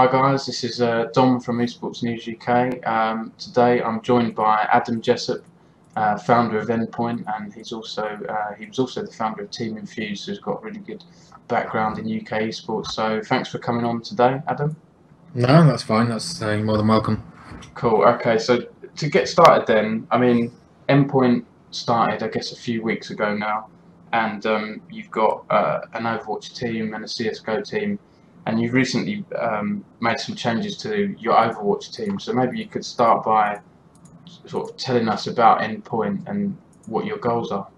Hi guys, this is Dom from eSports News UK. Today I'm joined by Adam Jessop, founder of Endpoint, and he was also the founder of Team Infused, who's got a really good background in UK eSports. So thanks for coming on today, Adam. No, that's fine. That's more than welcome. Cool. Okay, so to get started then, I mean, Endpoint started, I guess, a few weeks ago now, and you've got an Overwatch team and a CSGO team, and you've recently made some changes to your Overwatch team. So maybe you could start by sort of telling us about Endpoint and what your goals are.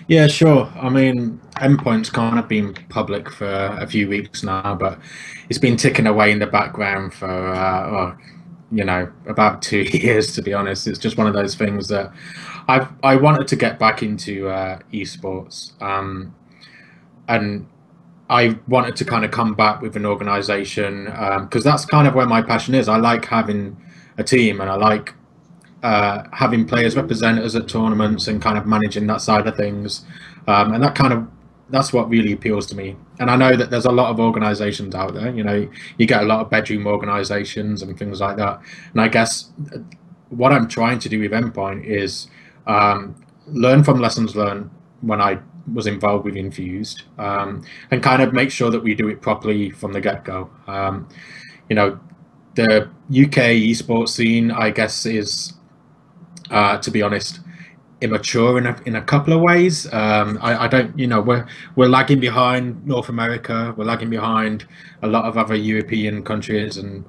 Yeah, sure. I mean, Endpoint's kind of been public for a few weeks now, but it's been ticking away in the background for, about 2 years, to be honest. It's just one of those things that I wanted to get back into esports, and I wanted to kind of come back with an organization because that's kind of where my passion is. I like having a team, and I like having players represent us at tournaments and kind of managing that side of things, and that's what really appeals to me. And I know that there's a lot of organizations out there. You get a lot of bedroom organizations and things like that, and I guess what I'm trying to do with Endpoint is learn from lessons learned when I was involved with Infused, and kind of make sure that we do it properly from the get-go. The UK esports scene, I guess, is to be honest, immature in a couple of ways. I don't, we're lagging behind North America. We're lagging behind a lot of other European countries, and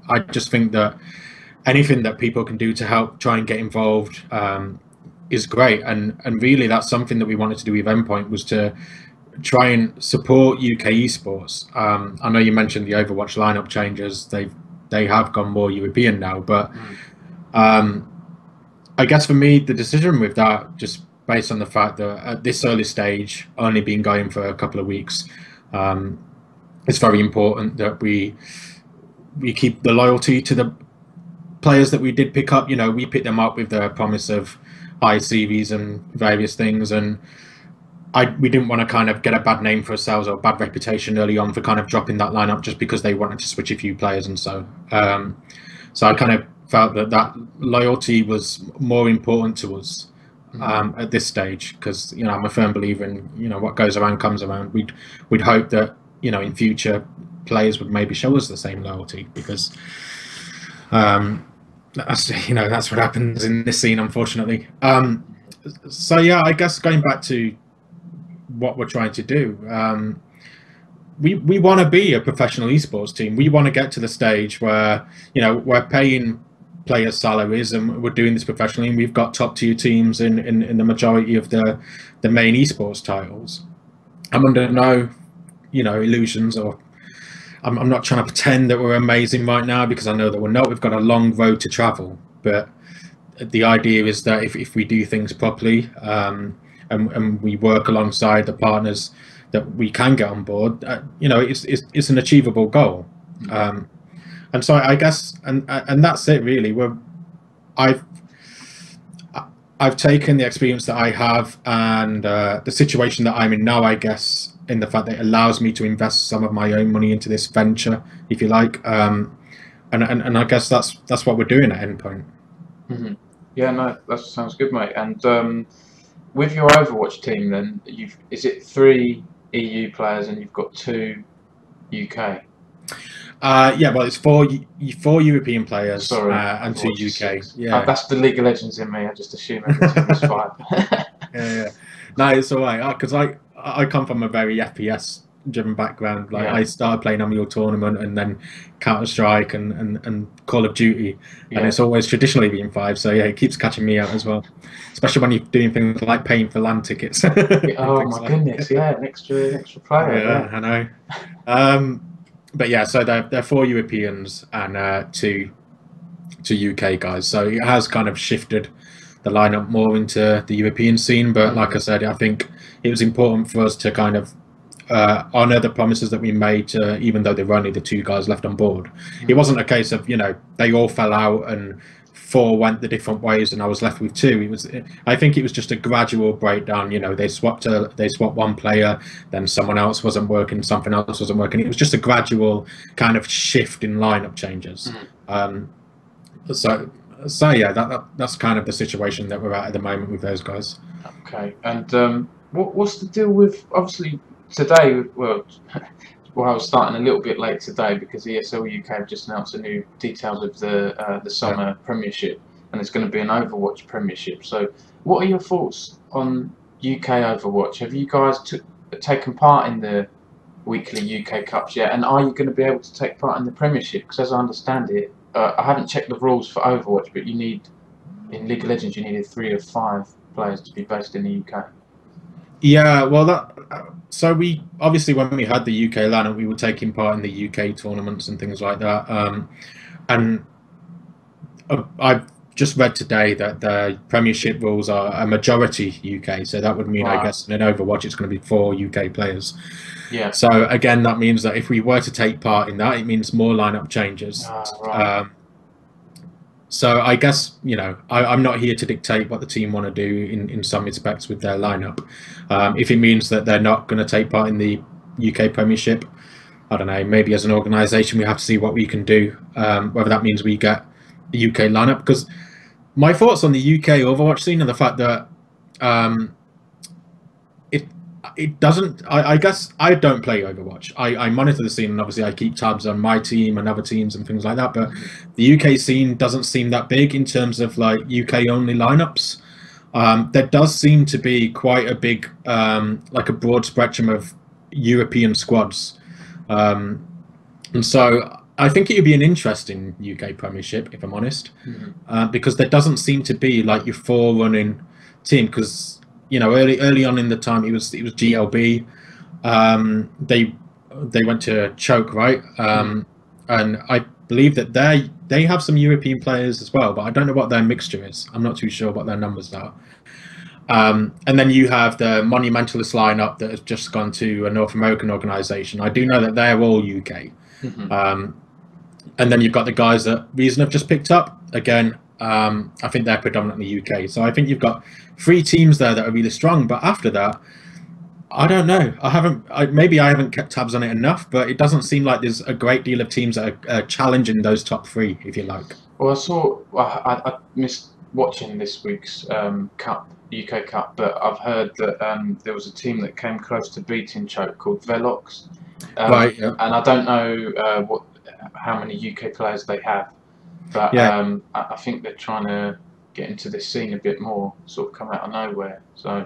I just think that anything that people can do to help try and get involved is great. And really, that's something that we wanted to do with Endpoint, was to try and support UK esports. I know you mentioned the Overwatch lineup changes. They have gone more European now, but I guess for me, the decision with that, just based on the fact that at this early stage, only been going for a couple of weeks, it's very important that we keep the loyalty to the players that we did pick up. We picked them up with the promise of high CVs and various things, and we didn't want to kind of get a bad name for ourselves or a bad reputation early on for kind of dropping that lineup just because they wanted to switch a few players. And so I kind of felt that loyalty was more important to us at this stage, because I'm a firm believer in what goes around comes around. We'd hope that in future players would maybe show us the same loyalty, because that's what happens in this scene, unfortunately. So yeah, I guess going back to what we're trying to do, we want to be a professional esports team. We want to get to the stage where we're paying players salaries and we're doing this professionally, and we've got top tier teams in the majority of the main esports titles. I'm under no illusions, or I'm not trying to pretend that we're amazing right now, because I know that we're not. We've got a long road to travel, but the idea is that if we do things properly, and we work alongside the partners that we can get on board, it's an achievable goal. And so I guess, and that's it really. I've taken the experience that I have and the situation that I'm in now, I guess, in the fact that it allows me to invest some of my own money into this venture, if you like. And I guess that's what we're doing at Endpoint. Mm-hmm. Yeah, no, that sounds good, mate. And with your Overwatch team, then is it 3 EU players and you've got 2 UK? Yeah, well, it's four European players. Sorry, and 2 UK. 6. Yeah, that's the League of Legends in me. I just assume every team is 5. yeah. No, it's all right, because I come from a very FPS driven background. Like, I started playing Unreal Tournament and then Counter-Strike and Call of Duty, and it's always traditionally been 5. So yeah, it keeps catching me out as well, especially when you're doing things like paying for LAN tickets. Oh my goodness, yeah, an extra player. Yeah, I know. But yeah, so they're 4 Europeans and 2 UK guys. So it has kind of shifted the lineup more into the European scene. But like I said, I think it was important for us to kind of honour the promises that we made, even though there were only the 2 guys left on board. It wasn't a case of they all fell out and 4 went the different ways and I was left with 2. I think it was just a gradual breakdown. You know, they swapped one player, then someone else wasn't working, something else wasn't working. It was just a gradual kind of shift in lineup changes. So yeah, that's kind of the situation that we're at the moment with those guys. Okay, and what's the deal with, obviously today? Well, I was starting a little bit late today because ESL UK have just announced the new details of the summer Premiership, and it's going to be an Overwatch Premiership. So, what are your thoughts on UK Overwatch? Have you guys taken part in the weekly UK Cups yet? And are you going to be able to take part in the Premiership? Because as I understand it, I haven't checked the rules for Overwatch, but in League of Legends you needed 3 of 5 players to be based in the UK. Yeah, well, so we obviously, when we had the UK lineup, we were taking part in the UK tournaments and things like that. And I've just read today that the Premiership rules are a majority UK, so that would mean, I guess, in an Overwatch it's going to be 4 UK players. Yeah. So again, that means that if we were to take part in that, it means more lineup changes. So I guess, you know, I'm not here to dictate what the team want to do in some respects with their lineup. If it means that they're not going to take part in the UK Premiership, I don't know, maybe as an organisation we have to see what we can do, whether that means we get the UK lineup. Because my thoughts on the UK Overwatch scene are the fact that it doesn't. I guess I don't play Overwatch. I monitor the scene, and obviously I keep tabs on my team and other teams and things like that. But the UK scene doesn't seem that big in terms of like UK only lineups. There does seem to be quite a big, like a broad spectrum of European squads, and so I think it would be an interesting UK Premiership, if I'm honest, because there doesn't seem to be like your forerunning team. Because, you know, early on in the time, it was GLB. They went to choke, right? And I believe that they have some European players as well, but I don't know what their mixture is. I'm not too sure what their numbers are. And then you have the Monumentalist lineup that has just gone to a North American organisation. I do know that they're all UK. And then you've got the guys that Reason have just picked up. Again, I think they're predominantly UK. So I think you've got 3 teams there that are really strong. But after that, I don't know. Maybe I haven't kept tabs on it enough, but it doesn't seem like there's a great deal of teams that are challenging those top 3, if you like. Well, I missed watching this week's UK Cup, but I've heard that there was a team that came close to beating choke called Velox. Right. Yeah. And I don't know how many UK players they have, but yeah. I think they're trying to get into this scene a bit more, sort of come out of nowhere. So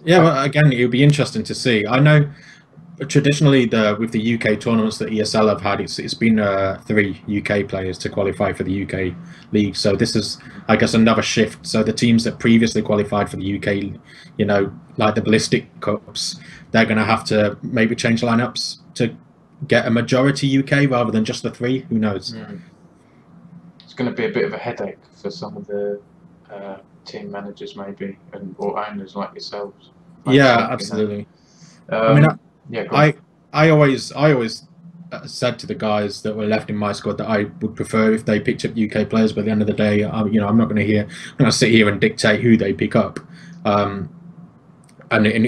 yeah, well, again, it would be interesting to see. I know traditionally with the UK tournaments that ESL have had, it's been 3 UK players to qualify for the UK league. So this is, I guess, another shift. So the teams that previously qualified for the UK, you know, like the Ballistic Cups, they're going to have to maybe change lineups to get a majority UK rather than just the 3. Who knows? It's going to be a bit of a headache for some of the team managers, maybe, or owners like yourselves. Yeah, absolutely. I mean, I always said to the guys that were left in my squad that I would prefer if they picked up UK players. But at the end of the day, you know, I'm not going to sit here and dictate who they pick up. And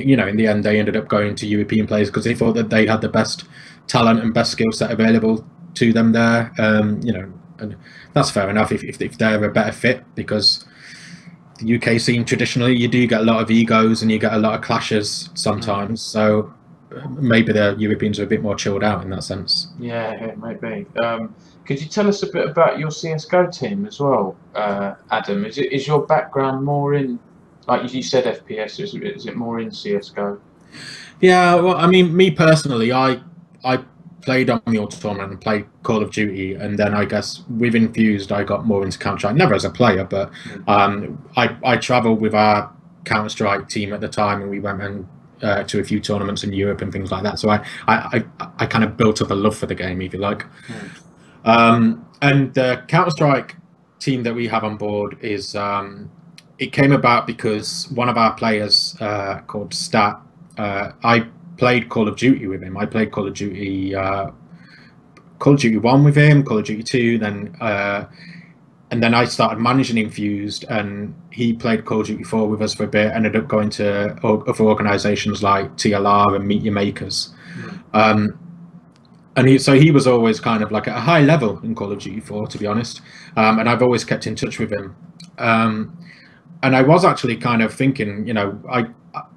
you know, in the end, they ended up going to European players because they thought that they had the best talent and best skill set available to them there. You know, and that's fair enough if they're a better fit, because the UK scene traditionally, you do get a lot of egos and you get a lot of clashes sometimes. So maybe the Europeans are a bit more chilled out in that sense. Yeah, maybe. Could you tell us a bit about your CSGO team as well, Adam? Is your background more in, like you said, FPS? Is it more in CSGO? Yeah, well, I mean, me personally, I played on the Auto Tournament and played Call of Duty, and then I guess with Infused, I got more into Counter-Strike. Never as a player, but I travelled with our Counter-Strike team at the time, and we went to a few tournaments in Europe and things like that. So I kind of built up a love for the game, if you like. And the Counter-Strike team that we have on board is it came about because one of our players called Stat, I played Call of Duty with him. I played Call of Duty 1 with him, Call of Duty 2, then then I started managing Infused, and he played Call of Duty 4 with us for a bit, ended up going to other organisations like TLR and Meet Your Makers. And he was always kind of like at a high level in Call of Duty 4, to be honest. And I've always kept in touch with him. And I was actually kind of thinking,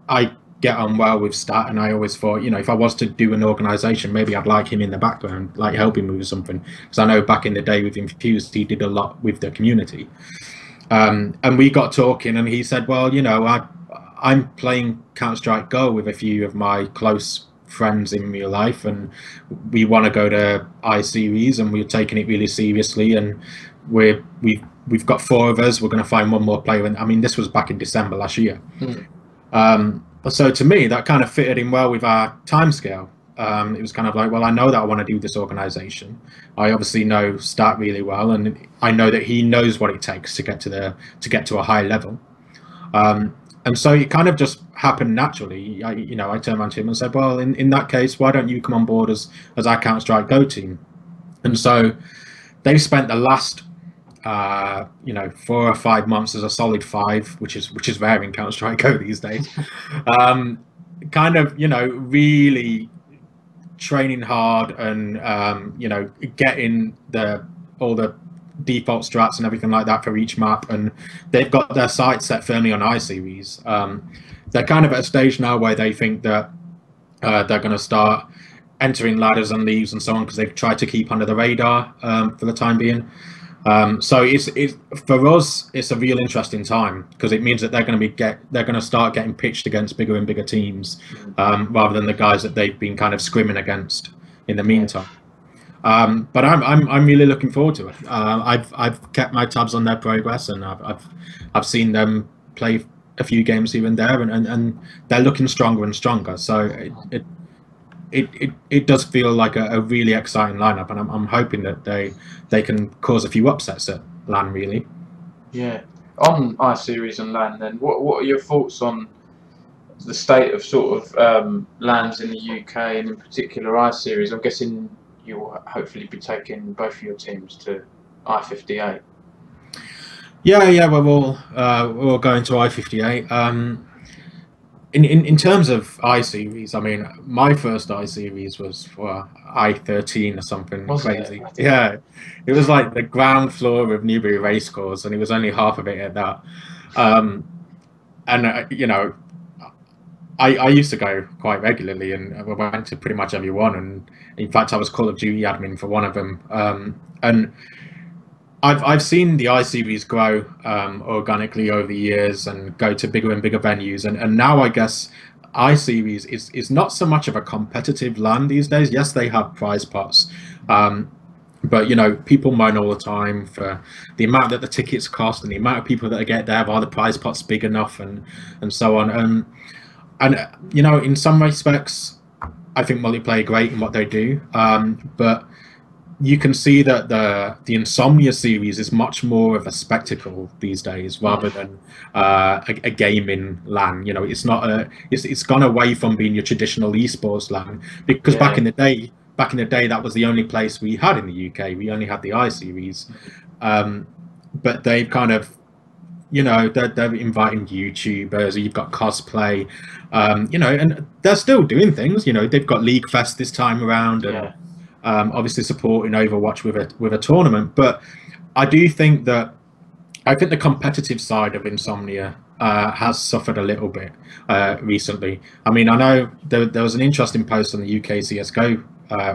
I get on well with Stat, and I always thought, if I was to do an organisation, maybe I'd like him in the background, like helping me with something. Because I know back in the day with Infused, he did a lot with the community. And we got talking, and he said, well, I'm playing Counter-Strike Go with a few of my close friends in real life, and we want to go to I-Series, and we're taking it really seriously, and we've got 4 of us. We're going to find one more player, and I mean, this was back in December last year. So to me, that kind of fitted in well with our timescale. It was kind of like, well, I know that I want to do this organization. I obviously know Stat really well, and I know that he knows what it takes to get to a high level. And so it kind of just happened naturally. I turned around to him and said, well, in that case, why don't you come on board as our Counter-Strike Go team? And so they've spent the last 4 or 5 months as a solid 5, which is rare in Counter-Strike Go these days. Kind of, really training hard and getting all the default strats and everything like that for each map, and they've got their sights set firmly on I-Series. They're kind of at a stage now where they think that they're going to start entering ladders and leagues and so on, because they've tried to keep under the radar for the time being. So it's for us, it's a real interesting time, because it means that they're going to start getting pitched against bigger and bigger teams, rather than the guys that they've been kind of scrimming against in the meantime. But I'm really looking forward to it. I've kept my tabs on their progress, and I've seen them play a few games here and there, and they're looking stronger and stronger. So it does feel like a really exciting lineup, and I'm hoping that they can cause a few upsets at LAN, really. Yeah. On I-Series and LAN, then, what are your thoughts on the state of sort of LANs in the UK, and in particular I-Series? I'm guessing you'll hopefully be taking both of your teams to I-58. Yeah, we're all going to I-58. In terms of I-Series, I mean, my first I-Series was I-13 or something crazy. Yeah, it was like the ground floor of Newbury Racecourse, and it was only half of it at that. I used to go quite regularly, and I went to pretty much every one. And in fact, I was Call of Duty admin for one of them. And I've seen the I-Series grow organically over the years and go to bigger and bigger venues. And now I guess I-Series is not so much of a competitive LAN these days. Yes, they have prize pots. But people moan all the time for the amount that the tickets cost and the amount of people that get there. Are the prize pots big enough, and so on. And in some respects, I think multiplayer great in what they do, but you can see that the Insomnia series is much more of a spectacle these days rather than a gaming LAN. It's not it's gone away from being your traditional eSports LAN, because back in the day that was the only place we had in the UK. We only had the I-Series, but they've kind of they're inviting YouTubers, you've got cosplay, and they're still doing things. They've got League Fest this time around, and obviously supporting Overwatch with a tournament. But I think the competitive side of Insomnia has suffered a little bit recently. I mean, I know there was an interesting post on the UK CSGO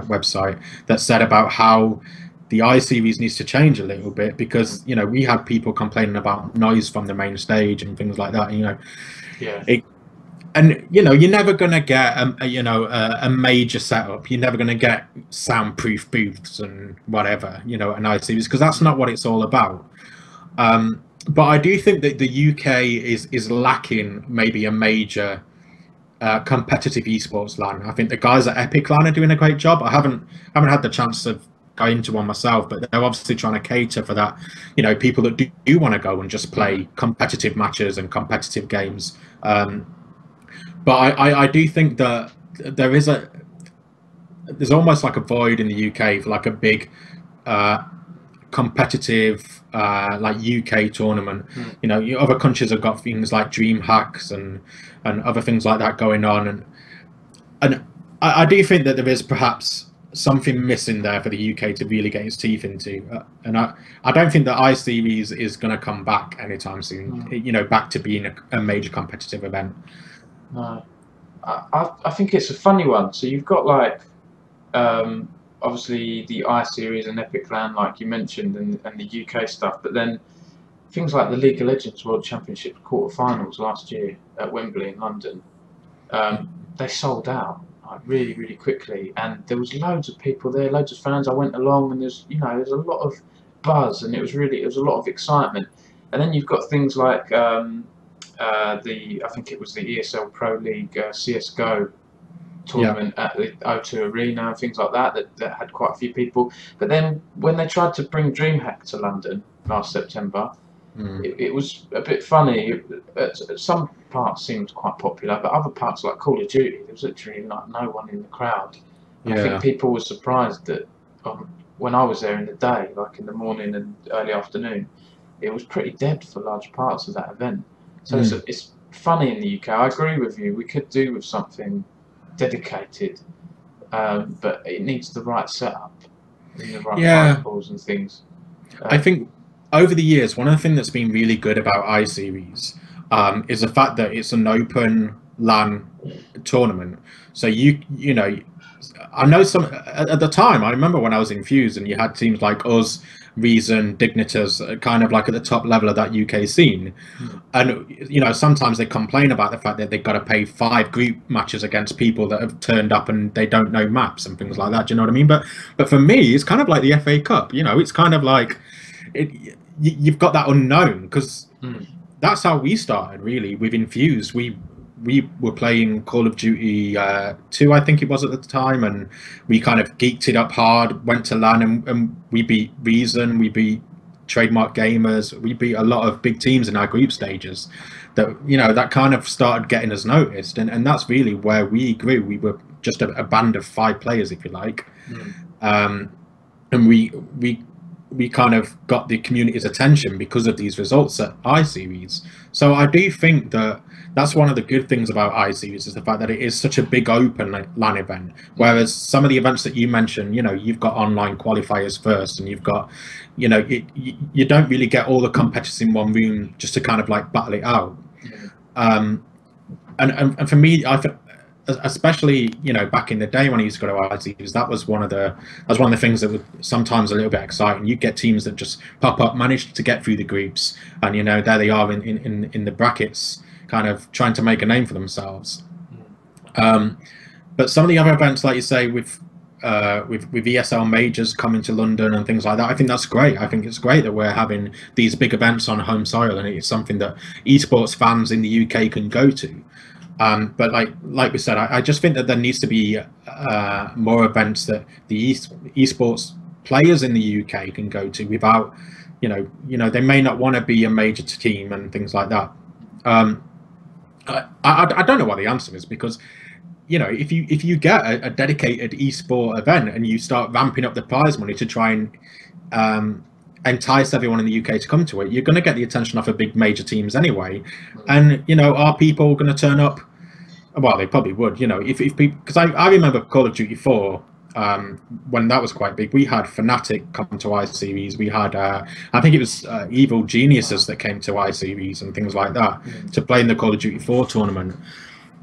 website that said about how the I-Series needs to change a little bit, because we had people complaining about noise from the main stage and things like that. You're never going to get a major setup. You're never going to get soundproof booths and whatever, an I-Series, because that's not what it's all about. But I do think that the UK is lacking maybe a major competitive esports LAN. I think the guys at Epic LAN are doing a great job. I haven't had the chance of going into one myself, but they're obviously trying to cater for that. People that do want to go and just play competitive matches and competitive games. But I do think that there's almost like a void in the UK for like a big competitive like UK tournament. You know, other countries have got things like dream hacks and other things like that going on, and I do think that there is perhaps something missing there for the UK to really get its teeth into, and I don't think that iSeries is going to come back anytime soon. You know, back to being a major competitive event. No, I think it's a funny one. So you've got like obviously the iSeries and Epic Land, like you mentioned, and the UK stuff, but then things like the League of Legends World Championship quarterfinals last year at Wembley in London, they sold out like really quickly, and there was loads of people there, loads of fans. I went along, and there's a lot of buzz, and it was a lot of excitement. And then you've got things like I think it was the ESL Pro League CSGO tournament at the O2 Arena and things like that had quite a few people. But then when they tried to bring DreamHack to London last September, it was a bit funny. Some parts seemed quite popular, but other parts like Call of Duty, there was literally like no one in the crowd. I think people were surprised that when I was there in the day, like in the morning and early afternoon, it was pretty dead for large parts of that event. So it's funny in the UK. I agree with you. We could do with something dedicated, but it needs the right setup and the right protocols and things. I think over the years, one of the things that's been really good about iSeries is the fact that it's an open LAN tournament. So you know, I know some at the time. I remember when I was infused, and you had teams like us, Reason, Dignitas, kind of like at the top level of that UK scene. And you know, sometimes they complain about the fact that they've got to pay 5 group matches against people that have turned up and they don't know maps and things like that. Do you know what I mean? But for me, it's kind of like the FA Cup. You know, it's kind of like you've got that unknown, because that's how we started really with Infused. We were playing Call of Duty 2, I think it was at the time, and we kind of geeked it up hard, went to LAN, and we beat Reason, we beat Trademark Gamers, we beat a lot of big teams in our group stages that, you know, that kind of started getting us noticed, and that's really where we grew. We were just a band of 5 players, if you like. And we kind of got the community's attention because of these results at iSeries. So I do think that that's one of the good things about iSeries, is the fact that it is such a big open LAN event. Whereas some of the events that you mentioned, you know, you've got online qualifiers first, and you've got, you know, you don't really get all the competitors in one room just to kind of like battle it out. And for me, I think, especially, you know, back in the day when I used to go to iSeries, that was one of the things that was sometimes a little bit exciting. You get teams that just pop up, manage to get through the groups, and you know, there they are in the brackets, kind of trying to make a name for themselves. But some of the other events, like you say, with ESL majors coming to London and things like that, I think that's great. I think it's great that we're having these big events on home soil, and it's something that esports fans in the UK can go to. But like we said, I just think that there needs to be more events that the esports players in the UK can go to without, you know, they may not want to be a major team and things like that. I don't know what the answer is, because, you know, if you get a dedicated esport event and you start ramping up the prize money to try and entice everyone in the UK to come to it, you're going to get the attention off of big major teams anyway. And, you know, are people going to turn up? Well, they probably would, you know, if people, because I remember Call of Duty 4, when that was quite big. We had Fnatic come to iSeries. We had, I think it was Evil Geniuses that came to iSeries and things like that to play in the Call of Duty 4 tournament.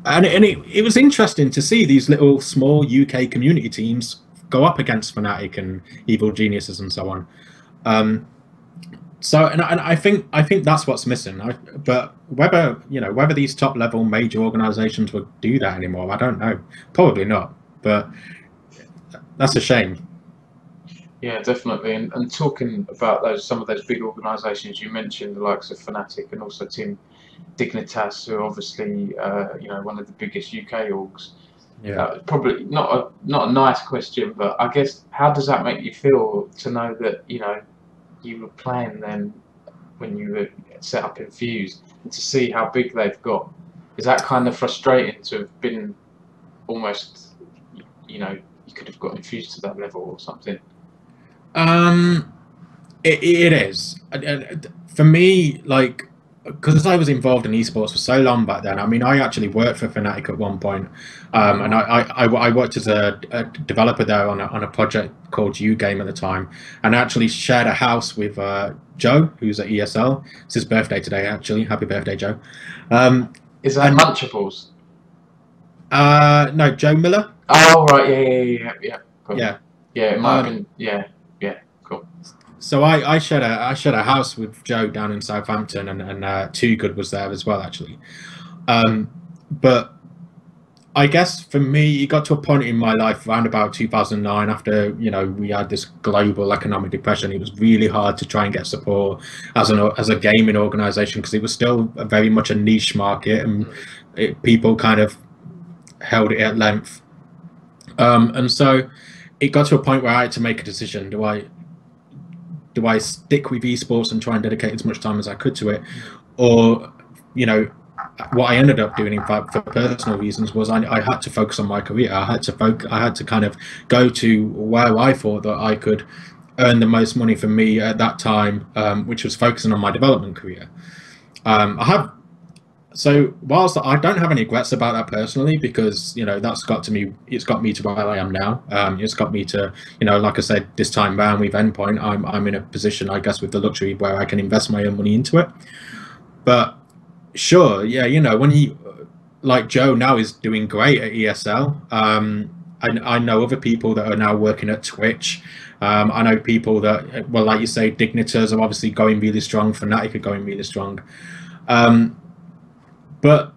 And it was interesting to see these little small UK community teams go up against Fnatic and Evil Geniuses and so on. So I think that's what's missing. But whether these top level major organisations would do that anymore, I don't know. Probably not. But that's a shame. Yeah, definitely. And talking about some of those big organisations you mentioned, the likes of Fnatic and also Team Dignitas, who are obviously one of the biggest UK orgs. Yeah. Probably not a nice question, but I guess, how does that make you feel to know that you were playing them when you were set up Infused, and to see how big they've got? Is that kind of frustrating to have been almost, you could have got Infused to that level or something? It is. And for me, like, because I was involved in esports for so long back then. I mean, I actually worked for Fnatic at one point, and I worked as a developer there on a project called U Game at the time, and I actually shared a house with Joe, who's at ESL. It's his birthday today, actually. Happy birthday, Joe. Is that And Munchables? no, Joe Miller. Oh right, yeah. Cool. Yeah. Yeah, it might have been. Yeah, cool. So I shared a house with Joe down in Southampton, and Too Good was there as well, actually. But I guess for me, it got to a point in my life around about 2009, after we had this global economic depression. It was really hard to try and get support as a gaming organization, because it was still very much a niche market, and people kind of held it at length. And so it got to a point where I had to make a decision. Do I stick with esports and try and dedicate as much time as I could to it, or what I ended up doing, in fact, for personal reasons, was I had to focus on my career. I had to kind of go to where I thought that I could earn the most money for me at that time, which was focusing on my development career. So whilst I don't have any regrets about that personally, because it's got me to where I am now. It's got me to, like I said, this time round with Endpoint, I'm in a position, I guess, with the luxury where I can invest my own money into it. But sure, yeah, when he, like Joe now, is doing great at ESL. I know other people that are now working at Twitch. I know people that, well, like you say, Dignitors are obviously going really strong. Fnatic are going really strong. But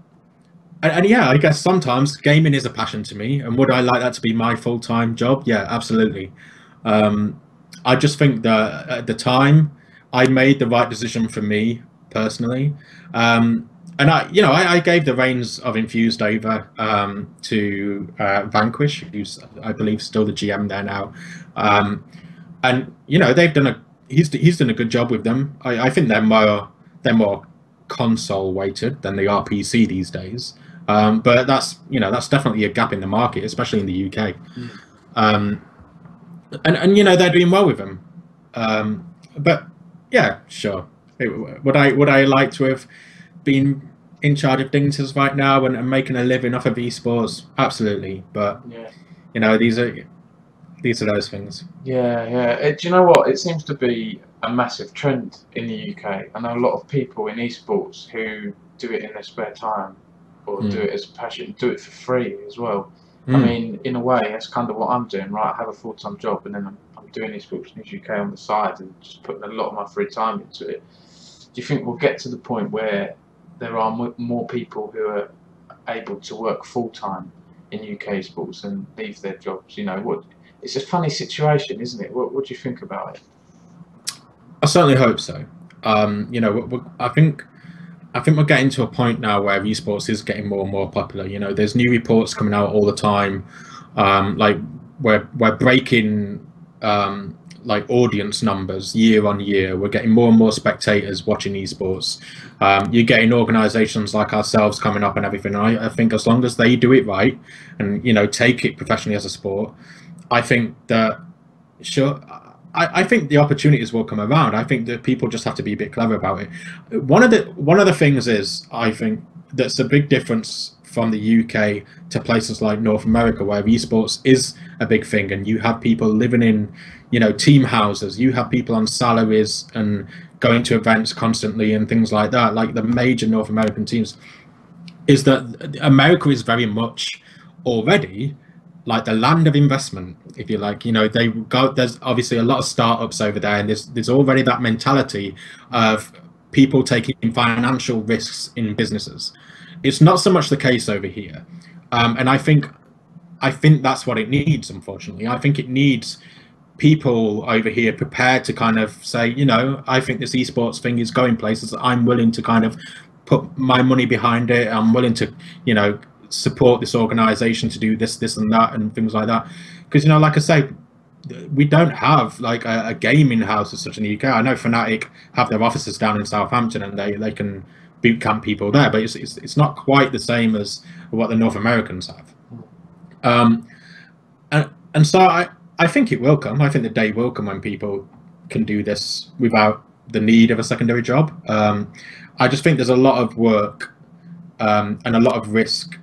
yeah, I guess sometimes gaming is a passion to me, and would I like that to be my full-time job? Yeah, absolutely. I just think that at the time I made the right decision for me personally, and I gave the reins of Infused over to Vanquish, who's, I believe, still the GM there now, and they've done he's done a good job with them. I think they're more console weighted than they are PC these days, but that's definitely a gap in the market, especially in the UK. And they're doing well with them, but yeah, sure. Would I like to have been in charge of Dignitors right now and making a living off of esports? Absolutely. But yeah, these are those things. Yeah. Do you know what? It seems to be a massive trend in the UK. I know a lot of people in esports who do it in their spare time, or do it as a passion, do it for free as well. I mean, in a way, that's kind of what I'm doing, right? I have a full-time job, and then I'm doing eSports News UK on the side, and just putting a lot of my free time into it. Do you think we'll get to the point where there are more people who are able to work full-time in UK sports and leave their jobs? It's a funny situation, isn't it? What do you think about it? I certainly hope so. I think we're getting to a point now where esports is getting more and more popular. There's new reports coming out all the time. Like we're breaking like audience numbers year on year. We're getting more and more spectators watching esports. You're getting organisations like ourselves coming up and everything. I think as long as they do it right and take it professionally as a sport, I think that sure. I think the opportunities will come around. I think that people just have to be a bit clever about it. One of the things is, I think that's a big difference from the UK to places like North America, where esports is a big thing, and you have people living in team houses. You have people on salaries and going to events constantly and things like that. Like the major North American teams, is that America is very much already like the land of investment, if you like. There's obviously a lot of startups over there, and there's already that mentality of people taking financial risks in businesses. It's not so much the case over here, and I think that's what it needs. Unfortunately, I think it needs people over here prepared to kind of say, I think this esports thing is going places. I'm willing to kind of put my money behind it. I'm willing to, support this organization to do this and that and things like that, because like I say, we don't have like a gaming house as such in the UK. I know Fnatic have their offices down in Southampton, and they can boot camp people there, but it's not quite the same as what the North Americans have. And so I think it will come. I think the day will come when people can do this without the need of a secondary job. I just think there's a lot of work and a lot of risk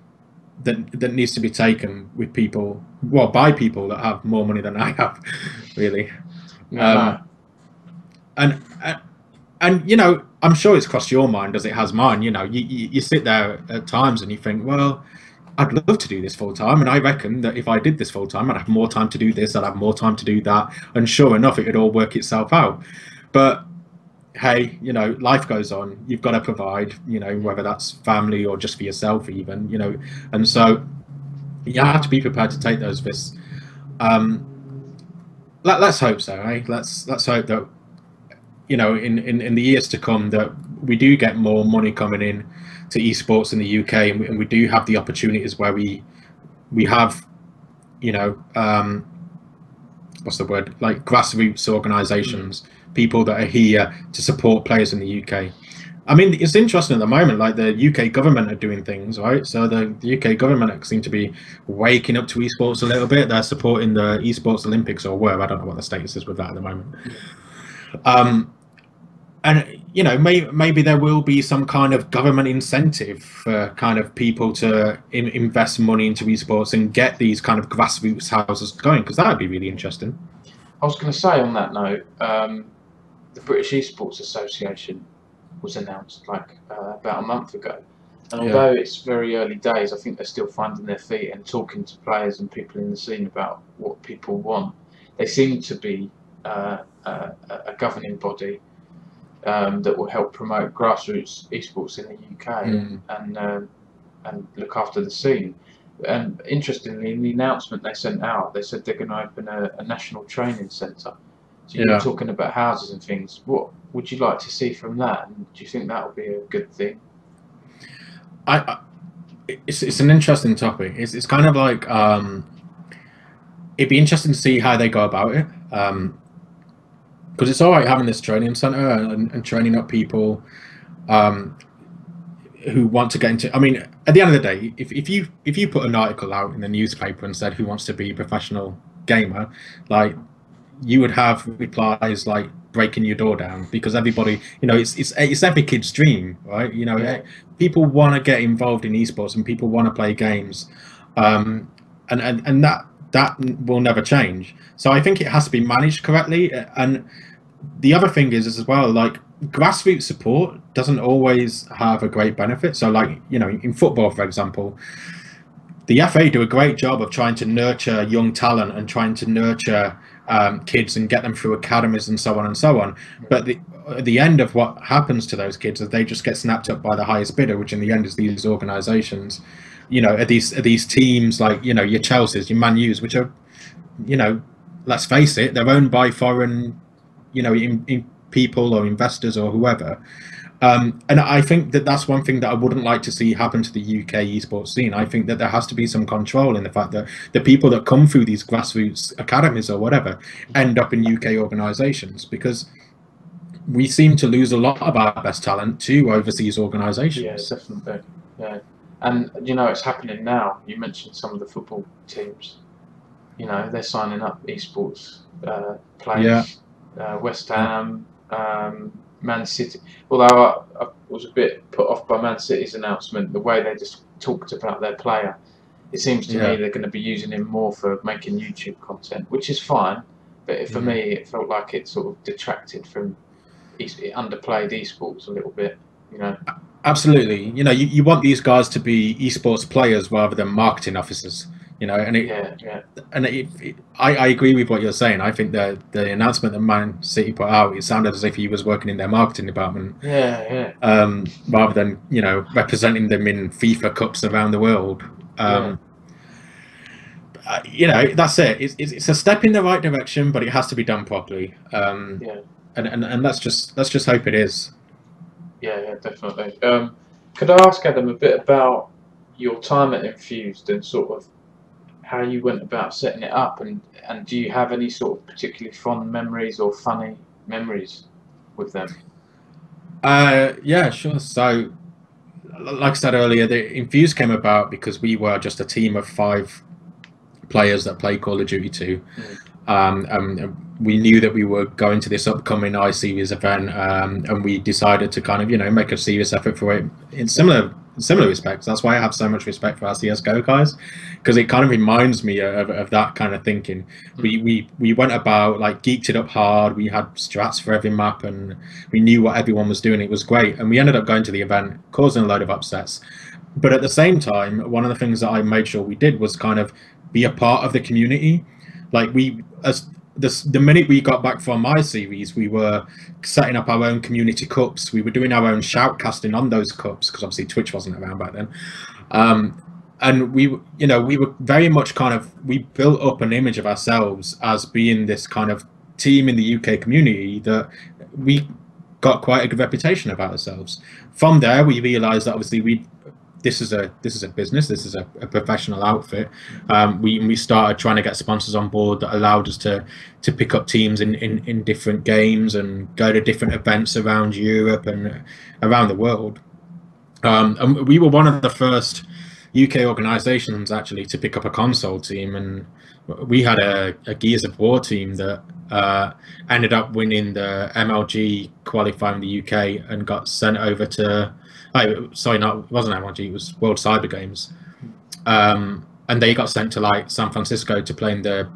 that needs to be taken with people, well, by people that have more money than I have, really. No. And you know, I'm sure it's crossed your mind as it has mine. You know, you sit there at times and you think, well, I'd love to do this full time, and I reckon that if I did this full time, I'd have more time to do this, I'd have more time to do that, and sure enough, it would all work itself out. But hey, you know, life goes on. You've got to provide, you know, whether that's family or just for yourself, even, you know, and so you have to be prepared to take those risks. Let's hope so, eh? Let's hope that, you know, in the years to come, that we do get more money coming in to esports in the UK, and we do have the opportunities where we have, you know, what's the word, like grassroots organizations, people that are here to support players in the UK. I mean, it's interesting at the moment, like the UK government are doing things, right? So the UK government seem to be waking up to esports a little bit. They're supporting the esports Olympics, or were. I don't know what the status is with that at the moment. And, you know, maybe there will be some kind of government incentive for kind of people to invest money into esports and get these kind of grassroots houses going, because that would be really interesting. I was going to say on that note, the British Esports Association was announced like about a month ago, and although it's very early days, I think they're still finding their feet and talking to players and people in the scene about what people want. They seem to be a governing body that will help promote grassroots esports in the UK and look after the scene. And interestingly, in the announcement they sent out, they said they're going to open a national training centre. So you're talking about houses and things. What would you like to see from that? And do you think that would be a good thing? It's an interesting topic. It's kind of like it'd be interesting to see how they go about it. Because it's all right having this training centre and training up people who want to get into. I mean, at the end of the day, if you put an article out in the newspaper and said who wants to be a professional gamer, like, you would have replies like breaking your door down, because everybody, you know, it's every kid's dream, right? You know, people want to get involved in esports and people want to play games, and that will never change. So I think it has to be managed correctly. And the other thing is as well, like, grassroots support doesn't always have a great benefit. So, like, you know, in football, for example, the FA do a great job of trying to nurture young talent and trying to nurture kids and get them through academies and so on and so on. But at the end of what happens to those kids is they just get snapped up by the highest bidder, which in the end is these organisations. You know, are these teams like, you know, your Chelsea's, your Man U's, which are, you know, let's face it, they're owned by foreign, you know, in people or investors or whoever. And I think that that's one thing that I wouldn't like to see happen to the UK esports scene. I think that there has to be some control in the fact that the people that come through these grassroots academies or whatever end up in UK organisations, because we seem to lose a lot of our best talent to overseas organisations. Yeah, definitely. Yeah, and you know, it's happening now. You mentioned some of the football teams. You know, they're signing up esports players. West Ham. Man City, although I was a bit put off by Man City's announcement, the way they just talked about their player. It seems to me they're going to be using him more for making YouTube content, which is fine, but for me it felt like it sort of detracted from it underplayed esports a little bit, you know. Absolutely. You know, you want these guys to be esports players rather than marketing officers, you know, and I agree with what you're saying. I think the announcement that Man City put out, it sounded as if he was working in their marketing department. Rather than, you know, representing them in FIFA Cups around the world. You know, that's it. It's a step in the right direction, but it has to be done properly. And let's just hope it is. Yeah, definitely. Could I ask Adam a bit about your time at Infused and sort of how you went about setting it up, and do you have any sort of particularly fond memories or funny memories with them? Yeah, sure. So, like I said earlier, the Infused came about because we were just a team of 5 players that play Call of Duty 2. we knew that we were going to this upcoming iSeries event, and we decided to kind of, you know, make a serious effort for it in similar respects. That's why I have so much respect for our CSGO guys, because it kind of reminds me of that kind of thinking. We went about, like, geeked it up hard. We had strats for every map, and we knew what everyone was doing. It was great, and we ended up going to the event, causing a load of upsets. But at the same time, one of the things that I made sure we did was kind of be a part of the community. Like, the minute we got back from my series, we were setting up our own community cups. We were doing our own shoutcasting on those cups, because obviously Twitch wasn't around back then. And we were very much kind of, we built up an image of ourselves as being this kind of team in the UK community that we got quite a good reputation about ourselves. From there, we realised that obviously this is a business, this is a professional outfit. We started trying to get sponsors on board that allowed us to pick up teams in different games and go to different events around Europe and around the world. And we were one of the first UK organisations actually to pick up a console team, and we had a Gears of War team that ended up winning the MLG qualifying in the UK and got sent over to, it wasn't MLG, it was World Cyber Games, and they got sent to, like, San Francisco to play in the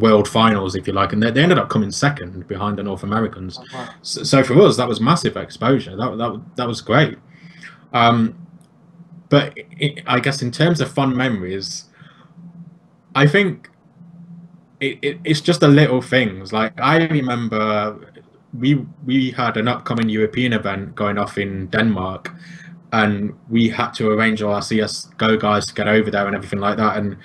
world finals, if you like, and they ended up coming second behind the North Americans. Oh, wow. So for us, that was massive exposure. That was great. But I guess in terms of fun memories, I think it's just the little things. Like, I remember we had an upcoming European event going off in Denmark, and we had to arrange all our CSGO guys to get over there and everything like that. And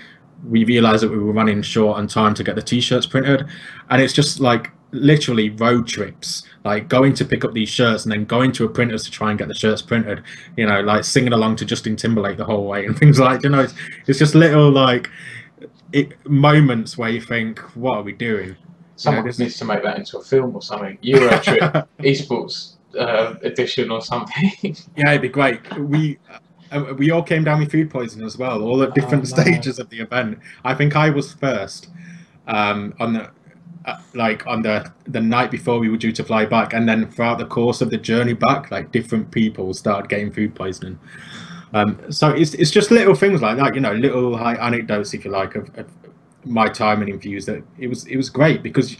we realized that we were running short on time to get the t-shirts printed. And it's just like literally road trips, like going to pick up these shirts and then going to a printers to try and get the shirts printed, you know, like singing along to Justin Timberlake the whole way and things like, you know, it's just little, like, moments where you think, what are we doing? Someone needs to make that into a film or something. Euro trip, eSports edition or something. Yeah, it'd be great. We all came down with food poisoning as well, all at different stages of the event. I think I was first on the night before we were due to fly back, and then throughout the course of the journey back, like, different people started getting food poisoning. So it's just little things like that, you know, little anecdotes, if you like, of my time in Infused. That it was great because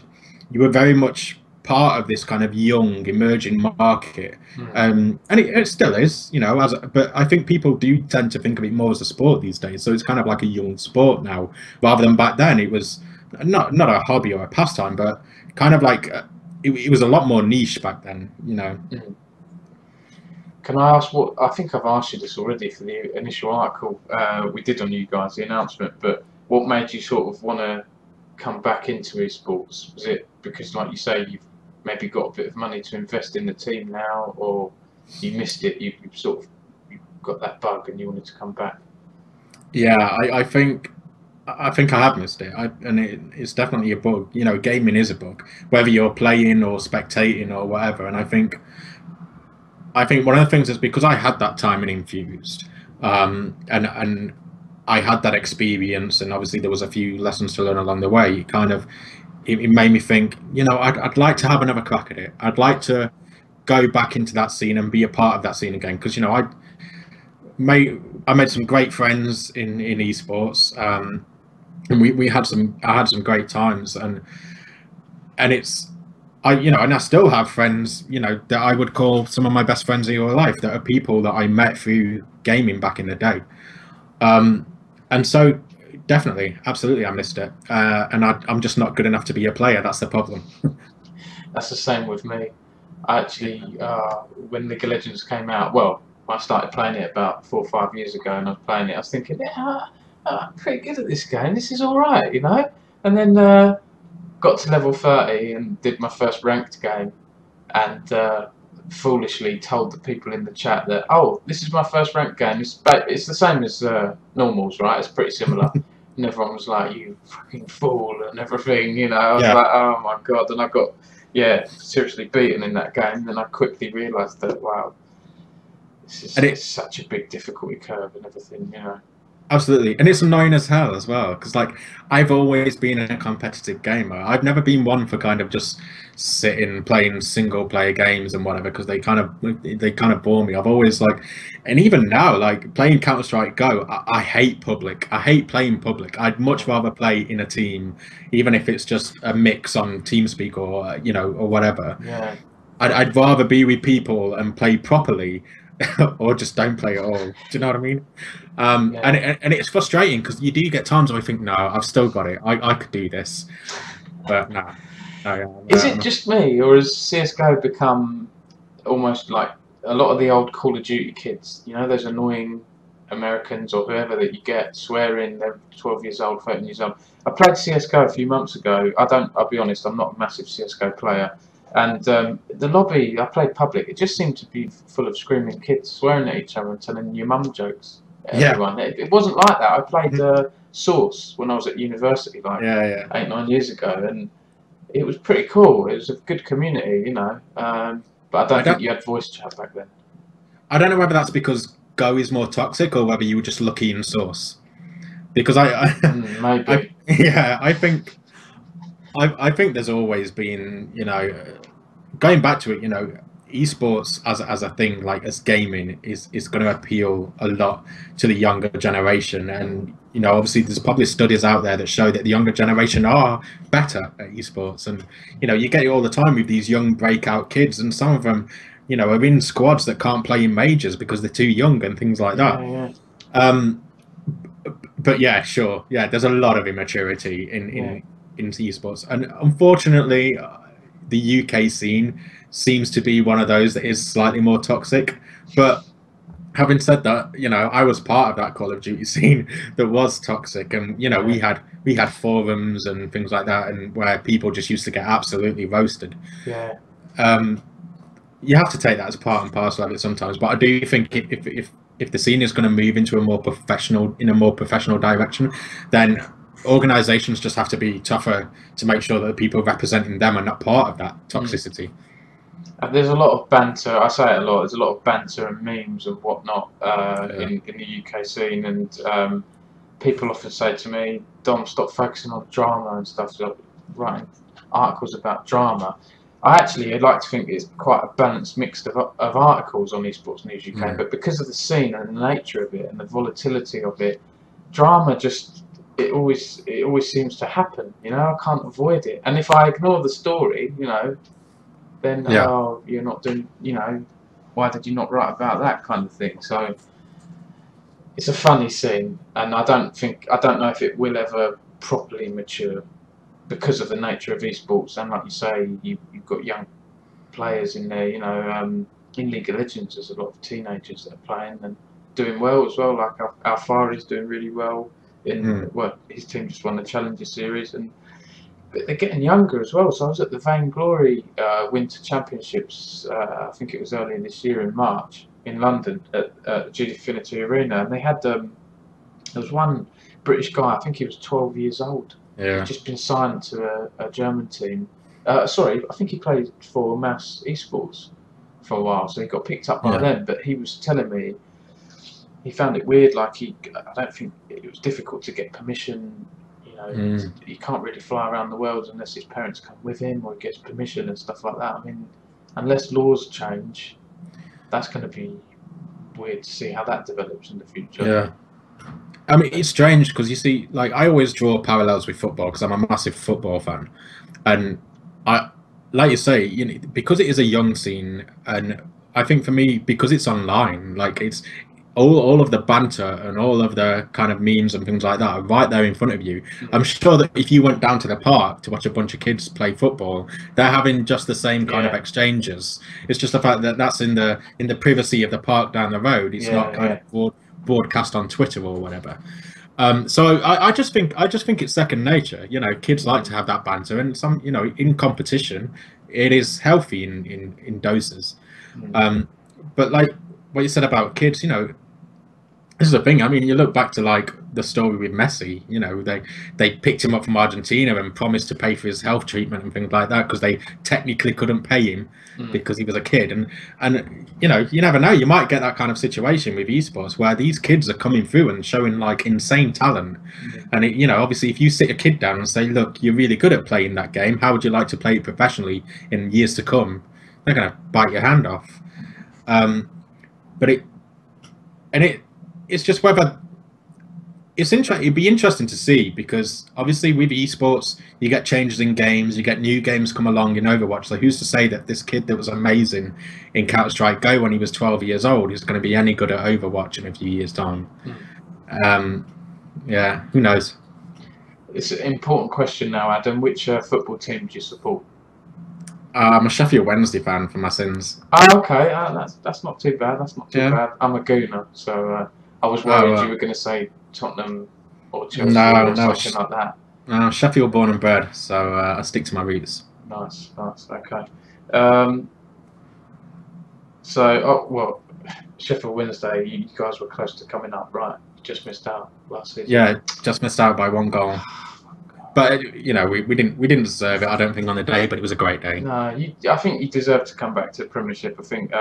you were very much part of this kind of young emerging market, and it still is, you know, but I think people do tend to think of it more as a sport these days. So it's kind of like a young sport now, rather than back then. It was not a hobby or a pastime, but kind of like it was a lot more niche back then, you know. Can I ask what, I think I've asked you this already for the initial article we did on you guys, the announcement, but what made you sort of want to come back into esports? Was it because, like you say, you've maybe got a bit of money to invest in the team now, or you missed it, you got that bug and you wanted to come back? Yeah, I think I have missed it, and it's definitely a bug. You know, gaming is a bug, whether you're playing or spectating or whatever. And I think one of the things is because I had that time in Infused, and I had that experience, and obviously there was a few lessons to learn along the way. It made me think, you know, I'd like to have another crack at it. I'd like to go back into that scene and be a part of that scene again, because, you know, I made some great friends in esports, and I had some great times, and I still have friends, you know, that I would call some of my best friends in real life, that are people that I met through gaming back in the day. And so definitely, absolutely, I missed it, and I'm just not good enough to be a player. That's the problem. That's the same with me. I actually, when League of Legends came out, well, I started playing it about 4 or 5 years ago, and I was playing it. I was thinking, yeah, I'm pretty good at this game. This is all right, you know. And then got to level 30 and did my first ranked game, and foolishly told the people in the chat that, oh, this is my first ranked game. It's the same as normals, right? It's pretty similar. And everyone was like, you fucking fool and everything, you know. I was like, oh my god. And I got, seriously beaten in that game. And I quickly realised that, wow, it's such a big difficulty curve and everything, you know. Absolutely, and it's annoying as hell as well because like I've always been a competitive gamer. I've never been one for kind of just sitting playing single player games and whatever because they kind of bore me. I've always like, and even now like playing Counter-Strike Go, I hate public. I hate playing public. I'd much rather play in a team, even if it's just a mix on TeamSpeak or or whatever. Yeah. I'd rather be with people and play properly, or just don't play at all. Do you know what I mean? Yeah. And it's frustrating because you do get times where I think, no, I've still got it. I could do this, but no. Is it just me, or has CS:GO become almost like a lot of the old Call of Duty kids? You know, those annoying Americans or whoever that you get swearing they're 12 years old, 13 years old. I played CS:GO a few months ago. I'll be honest, I'm not a massive CS:GO player. And the lobby, I played public, it just seemed to be full of screaming kids swearing at each other and telling your mum jokes. Yeah. Everyone. It wasn't like that. I played Source when I was at university, like Yeah. 8, 9 years ago, and it was pretty cool. It was a good community, you know. But I don't think you had voice chat back then. I don't know whether that's because Go is more toxic or whether you were just lucky in Source. Because Maybe. yeah, I think there's always been, going back to it, esports as a thing, like as gaming, is going to appeal a lot to the younger generation. And, obviously there's probably studies out there that show that the younger generation are better at esports. And, you get it all the time with these young breakout kids, and some of them, are in squads that can't play in majors because they're too young and things like that. Yeah. But yeah, sure. Yeah, there's a lot of immaturity in esports. And unfortunately, the UK scene seems to be one of those that is slightly more toxic. But having said that, I was part of that Call of Duty scene that was toxic. And, we had forums and things like that, and where people just used to get absolutely roasted. Yeah. You have to take that as part and parcel of it sometimes. But I do think if the scene is going to move into a more professional direction, then organizations just have to be tougher to make sure that the people representing them are not part of that toxicity. There's a lot of banter. I say it a lot. There's a lot of banter and memes and whatnot in the UK scene, and people often say to me, "Dom, stop focusing on drama and stuff." So writing articles about drama. I'd like to think it's quite a balanced mix of articles on eSports News UK, but because of the scene and the nature of it and the volatility of it, drama just it always seems to happen. I can't avoid it. And if I ignore the story, then you're not doing. Why did you not write about that kind of thing? So it's a funny scene, and I don't know if it will ever properly mature, because of the nature of esports. And like you say, you've got young players in there, in League of Legends there's a lot of teenagers that are playing and doing well as well, like Alfari's doing really well well, his team just won the Challenger Series, but they're getting younger as well. So I was at the Vainglory Winter Championships, I think it was earlier this year in March, in London at the Gfinity Arena, and they had there was one British guy, I think he was 12 years old. Yeah. He'd just been signed to a German team. Sorry, I think he played for Mass Esports for a while, so he got picked up by them. But he was telling me he found it weird. Like I don't think it was difficult to get permission. He can't really fly around the world unless his parents come with him or he gets permission and stuff like that. I mean, unless laws change, that's going to be weird to see how that develops in the future. Yeah. I mean, it's strange because you see, like, I always draw parallels with football because I'm a massive football fan, and like you say, because it is a young scene, and I think for me, because it's online, like it's all of the banter and all of the kind of memes and things like that are right there in front of you. I'm sure that if you went down to the park to watch a bunch of kids play football, they're having just the same kind of exchanges. It's just the fact that that's in the privacy of the park down the road. It's not kind of broadcast on Twitter or whatever. So I just think it's second nature. Kids like to have that banter, and some in competition, it is healthy in doses. But like what you said about kids, this is the thing. I mean, you look back to like the story with Messi. You know, they picked him up from Argentina and promised to pay for his health treatment and things like that because they technically couldn't pay him because he was a kid. And you know, you never know. You might get that kind of situation with esports where these kids are coming through and showing like insane talent. And you know, obviously, if you sit a kid down and say, "Look, you're really good at playing that game. How would you like to play it professionally in years to come?" They're going to bite your hand off. But it's just whether it's interesting. It'd be interesting to see because obviously with esports, you get changes in games, you get new games come along in Overwatch. So who's to say that this kid that was amazing in Counter-Strike Go when he was 12 years old is going to be any good at Overwatch in a few years' time? Yeah, who knows? It's an important question now, Adam. Which football team do you support? I'm a Sheffield Wednesday fan for my sins. Oh, okay. That's not too bad. That's not too bad. I'm a Gooner, so I was worried you were going to say Tottenham or Chelsea or something like that. No, Sheffield born and bred, so I stick to my roots. Nice. Okay. Well, Sheffield Wednesday, you guys were close to coming up, right? Just missed out last season. Yeah, just missed out by 1 goal. But you know, we didn't deserve it. I don't think on the day, but it was a great day. No, I think you deserve to come back to the Premiership. I think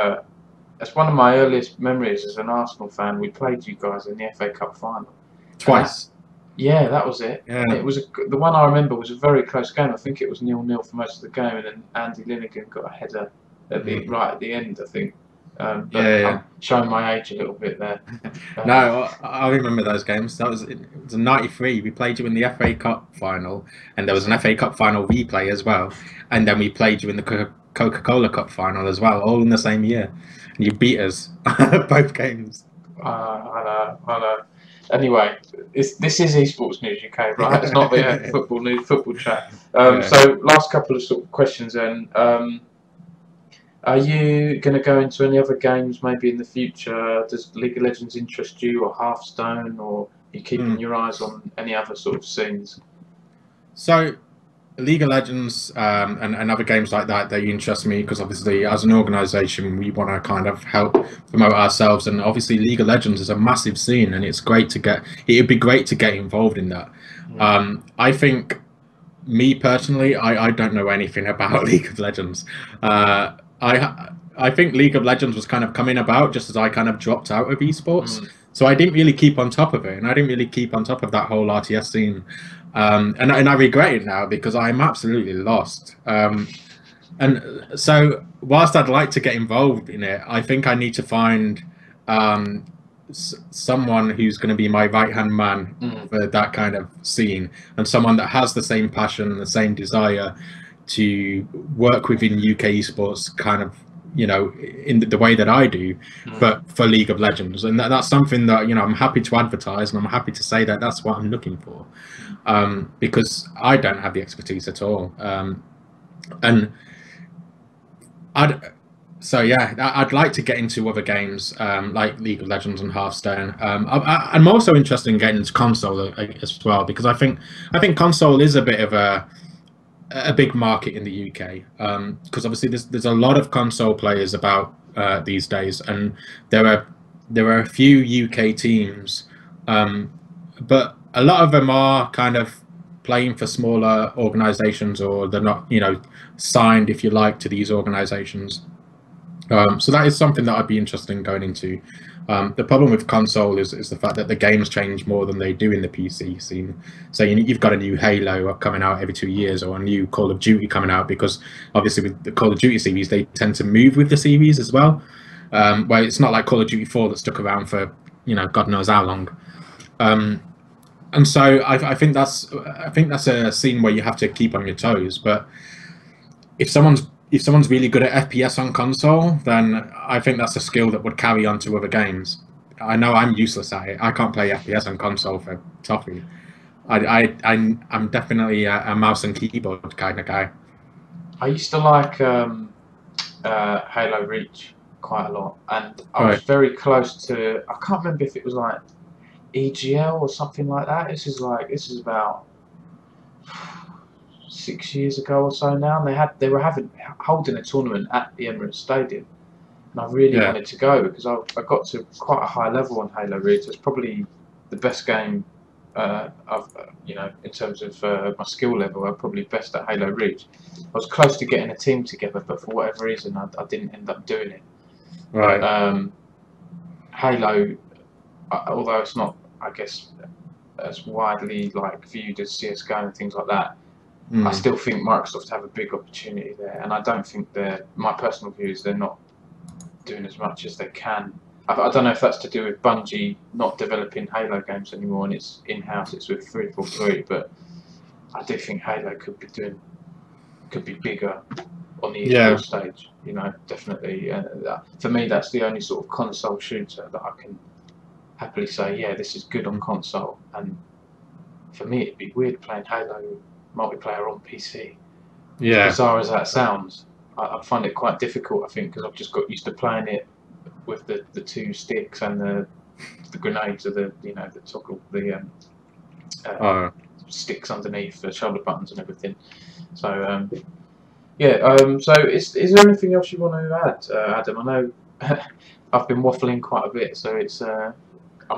that's one of my earliest memories as an Arsenal fan. We played you guys in the FA Cup final twice. Yeah, that was it. Yeah. It was the one I remember was a very close game. I think it was 0-0 for most of the game, and then Andy Linegan got a header at the right at the end, I think. I'm showing my age a little bit there. No, I remember those games. It was in '93. We played you in the FA Cup final, and there was an FA Cup final replay as well. And then we played you in the Coca-Cola Cup final as well, all in the same year. And you beat us both games. I know. Anyway, this is eSports News UK, right? It's not the football news, football chat. So last couple of sort of questions then. Are you going to go into any other games maybe in the future? Does League of Legends interest you, or Hearthstone, or are you keeping your eyes on any other sort of scenes? So, League of Legends and other games like that, they interest me because obviously as an organisation we want to kind of help promote ourselves, and obviously League of Legends is a massive scene and it'd be great to get involved in that. I think, me personally, I don't know anything about League of Legends. I think League of Legends was kind of coming about just as I kind of dropped out of esports. So I didn't really keep on top of it, and I didn't really keep on top of that whole RTS scene. And I regret it now because I'm absolutely lost. And so whilst I'd like to get involved in it, I think I need to find someone who's going to be my right-hand man for that kind of scene, and someone that has the same passion and the same desire to work within UK esports, kind of, you know, in the way that I do, but for League of Legends. And that's something that, you know, I'm happy to advertise, and I'm happy to say that that's what I'm looking for, because I don't have the expertise at all. And I'd like to get into other games like League of Legends and Hearthstone. I'm also interested in getting into console as well, because I think console is a bit of a big market in the UK, because obviously there's a lot of console players about these days, and there are a few UK teams, but a lot of them are kind of playing for smaller organizations, or they're not, you know, signed, if you like, to these organizations. So that is something that I'd be interested in going into. The problem with console is the fact that the games change more than they do in the PC scene. So you've got a new Halo coming out every 2 years, or a new Call of Duty coming out, because obviously with the Call of Duty series, they tend to move with the series as well. Where it's not like Call of Duty 4 that stuck around for, you know, God knows how long. And so I think that's a scene where you have to keep on your toes. But if someone's really good at FPS on console, then I think that's a skill that would carry on to other games. I know I'm useless at it. I can't play FPS on console for toffee. I'm definitely a mouse and keyboard kind of guy. I used to like Halo Reach quite a lot, and I was very close to. I can't remember if it was like EGL or something like that. This is about 6 years ago or so now, and they were holding a tournament at the Emirates Stadium, and I really wanted to go because I got to quite a high level on Halo Reach. It's probably the best game you know, in terms of my skill level, I'm probably best at Halo Reach. I was close to getting a team together, but for whatever reason, I didn't end up doing it. Right. But Halo, although it's not, I guess, as widely like viewed as CSGO and things like that, I still think Microsoft have a big opportunity there, and I don't think my personal view is they're not doing as much as they can. I don't know if that's to do with Bungie not developing Halo games anymore and it's in-house, it's with 343, but I do think Halo could be bigger on the eSports stage, you know, definitely. For me, that's the only sort of console shooter that I can happily say, yeah, this is good on console. And for me, it'd be weird playing Halo multiplayer on PC. Yeah. As bizarre as that sounds, I find it quite difficult, I think, because I've just got used to playing it with the two sticks and the grenades, or the toggle, sticks underneath the shoulder buttons and everything. So so is there anything else you want to add, Adam? I know I've been waffling quite a bit, so it's I'm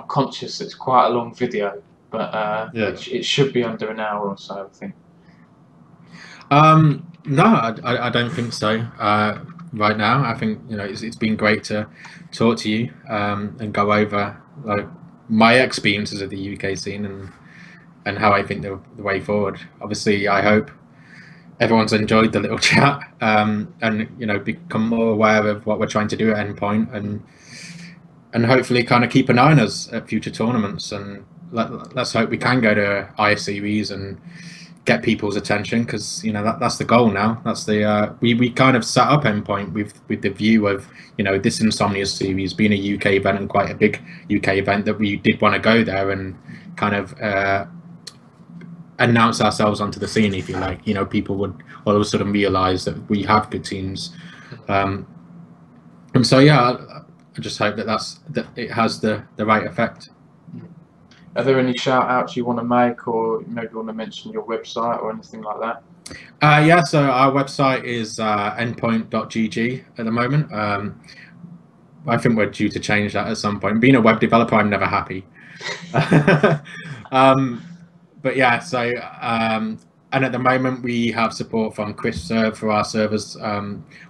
conscious it's quite a long video, but it should be under an hour or so, I think. No, I don't think so. Right now, I think it's been great to talk to you and go over like my experiences of the UK scene and how I think the way forward. Obviously, I hope everyone's enjoyed the little chat and become more aware of what we're trying to do at Endpoint and hopefully kind of keep an eye on us at future tournaments, and let's hope we can go to IS series and get people's attention, because that's the goal now. That's the we kind of set up Endpoint with the view of this Insomnia series being a UK event, and quite a big UK event, that we did want to go there and kind of announce ourselves onto the scene, if you like. People would all of a sudden realize that we have good teams, and so I just hope that it has the right effect. Are there any shout outs you want to make, or maybe you want to mention your website or anything like that? So our website is endpoint.gg at the moment. I think we're due to change that at some point. Being a web developer, I'm never happy. But yeah, so and at the moment we have support from ChrisServe for our servers.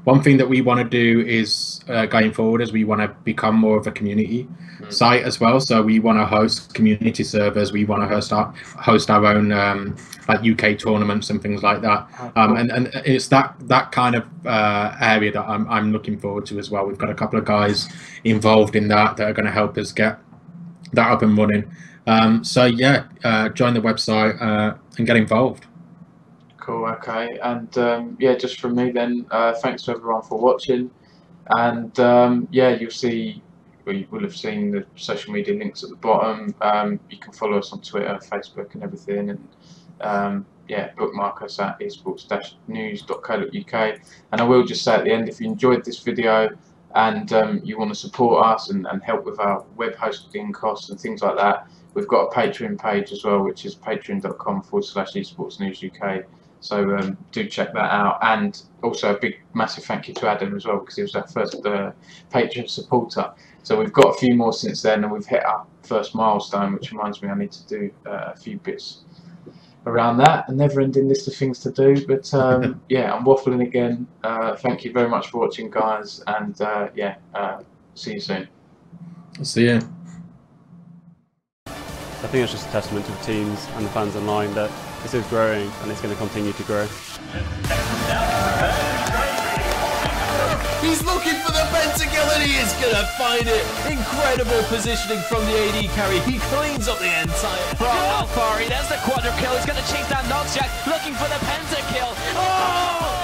One thing that we want to do is going forward is we want to become more of a community site as well. So we want to host community servers. We want to host our own like UK tournaments and things like that. And it's that kind of area that I'm looking forward to as well. We've got a couple of guys involved in that are going to help us get that up and running. So yeah, join the website and get involved. Cool. Okay. And yeah, just from me then, thanks to everyone for watching. And yeah, you will have seen the social media links at the bottom. You can follow us on Twitter, Facebook, and everything. And yeah, bookmark us at esports-news.co.uk. And I will just say at the end, if you enjoyed this video and you want to support us and help with our web hosting costs and things like that, we've got a Patreon page as well, which is patreon.com/esports-news-UK. So do check that out. And also a big massive thank you to Adam as well, because he was our first Patreon supporter. So we've got a few more since then, and we've hit our first milestone, which reminds me I need to do a few bits around that. A never-ending list of things to do. But yeah, I'm waffling again. Thank you very much for watching, guys, and yeah, see you soon. See you. I think it's just a testament to the teams and the fans online that this is growing and it's going to continue to grow. He's looking for the pentakill and he is going to find it. Incredible positioning from the AD carry. He cleans up the entire... From Alfari, there's the quadra kill. He's going to chase down Noxjack, looking for the pentakill. Oh!